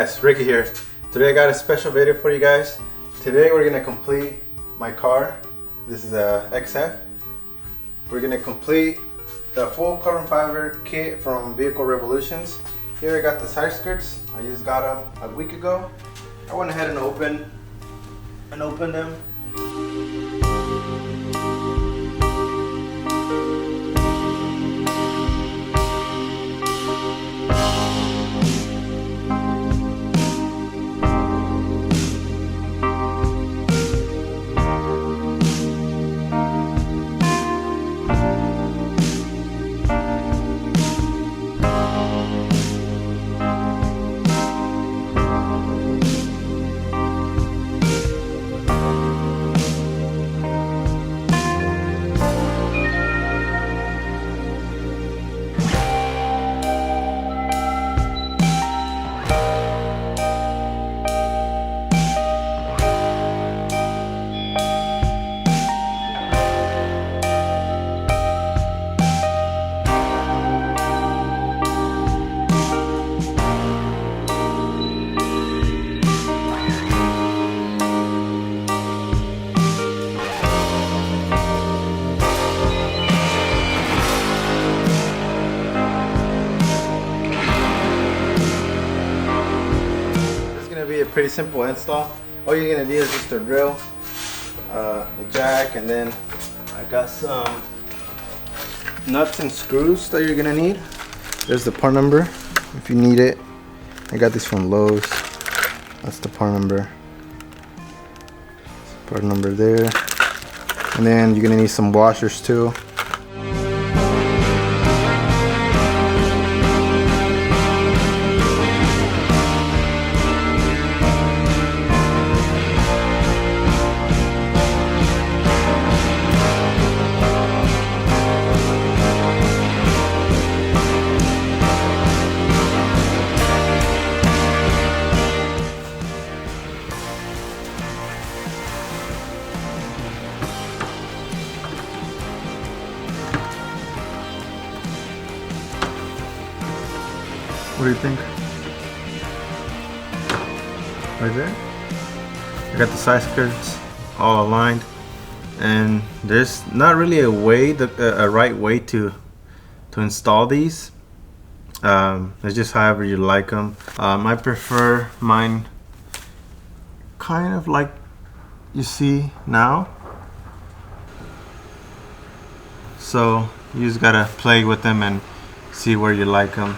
guys, Ricky here. Today I got a special video for you guys. Today we're gonna complete my car. This is a XF. We're gonna complete the full carbon fiber kit from Vehicle Revolutions. Here I got the side skirts. I just got them a week ago. I went ahead and opened them. Be a pretty simple install. All you're gonna need is just a drill, a jack, and then I got some nuts and screws that you're gonna need. There's the part number if you need it. I got this from Lowe's. That's the part number. Part number there. And then you're gonna need some washers too. What do you think? Right there. I got the side skirts all aligned, and there's not really a way, a right way to install these. It's just however you like them. I prefer mine kind of like you see now. So you just gotta play with them and see where you like them.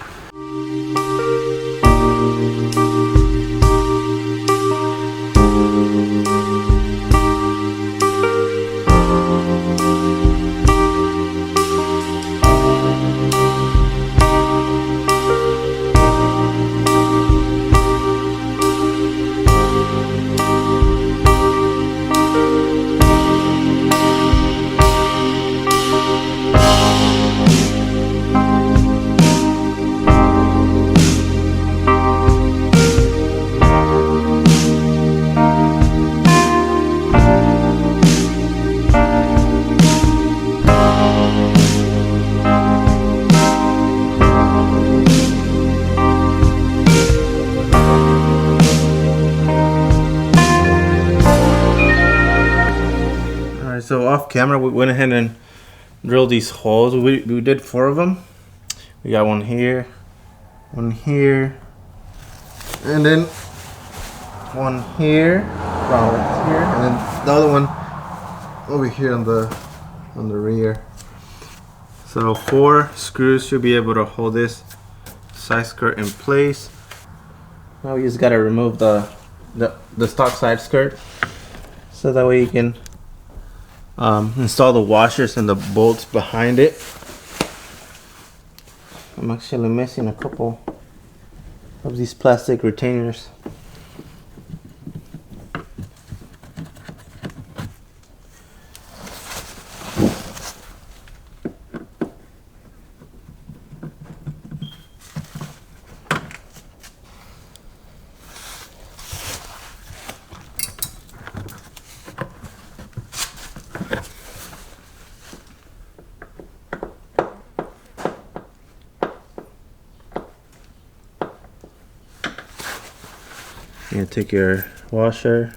So off camera, we went ahead and drilled these holes. We did 4 of them. We got one here, and then one here, and then the other one over here on the rear. So 4 screws should be able to hold this side skirt in place. Now we just gotta remove the stock side skirt, so that way you can install the washers and the bolts behind it. I'm actually missing a couple of these plastic retainers. You take your washer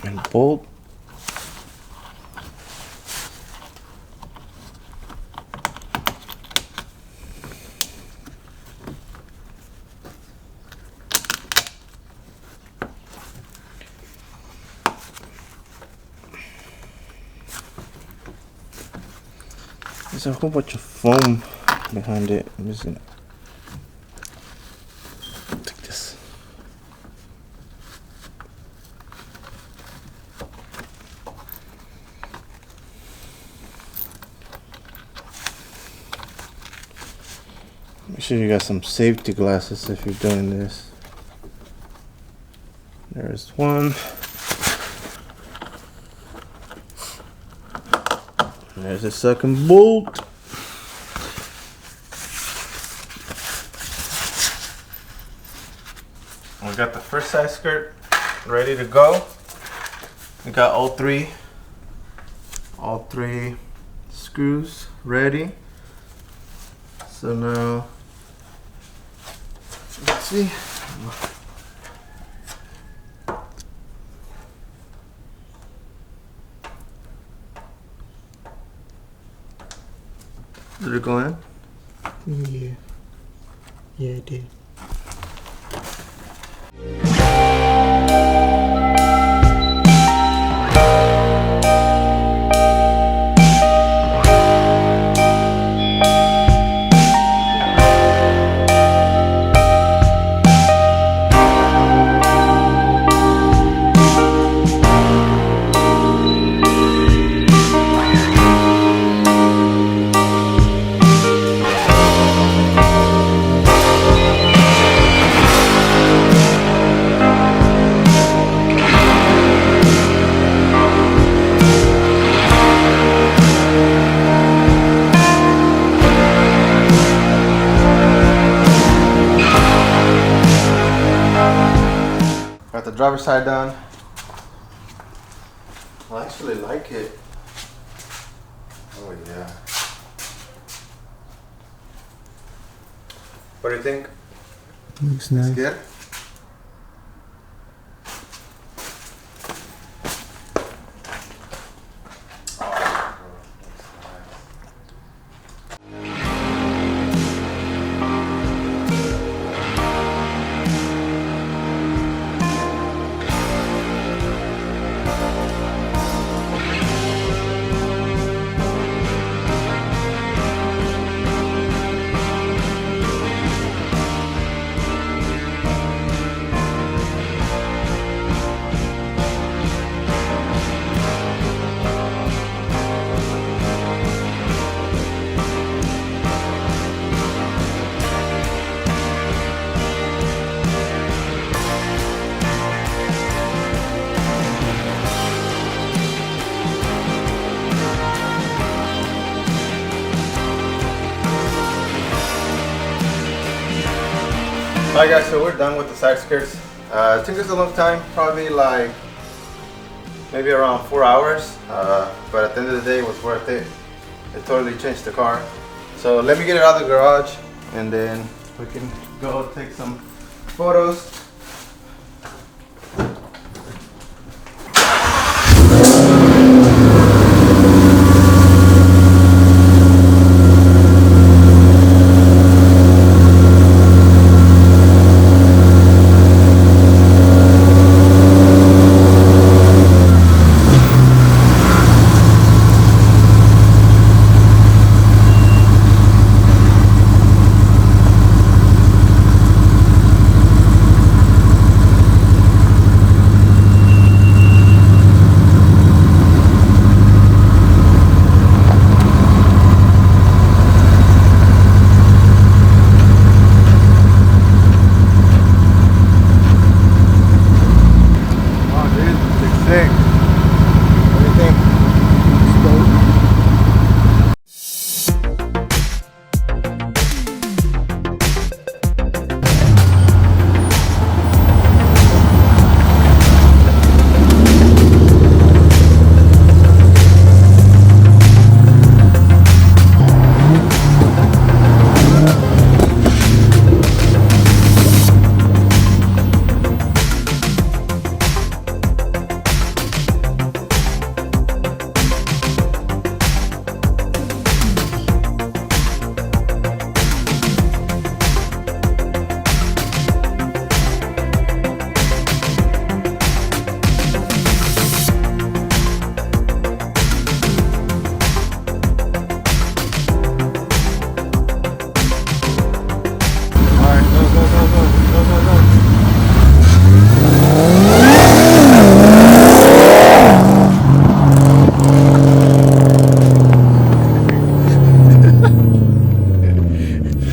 and bolt. There's a whole bunch of foam behind it. I'm just gonna take this. Make sure you got some safety glasses if you're doing this. There's one. And there's the second bolt. We got the first side skirt ready to go. We got all three screws ready. So now, let's see. Did it go in? Yeah. Yeah, it did. Got the driver's side done. I actually like it. Oh yeah. What do you think? Looks nice. It's good? Alright guys, so we're done with the side skirts. It took us a long time, probably like maybe around 4 hours, but at the end of the day it was worth it. It totally changed the car. So let me get it out of the garage and then we can go take some photos.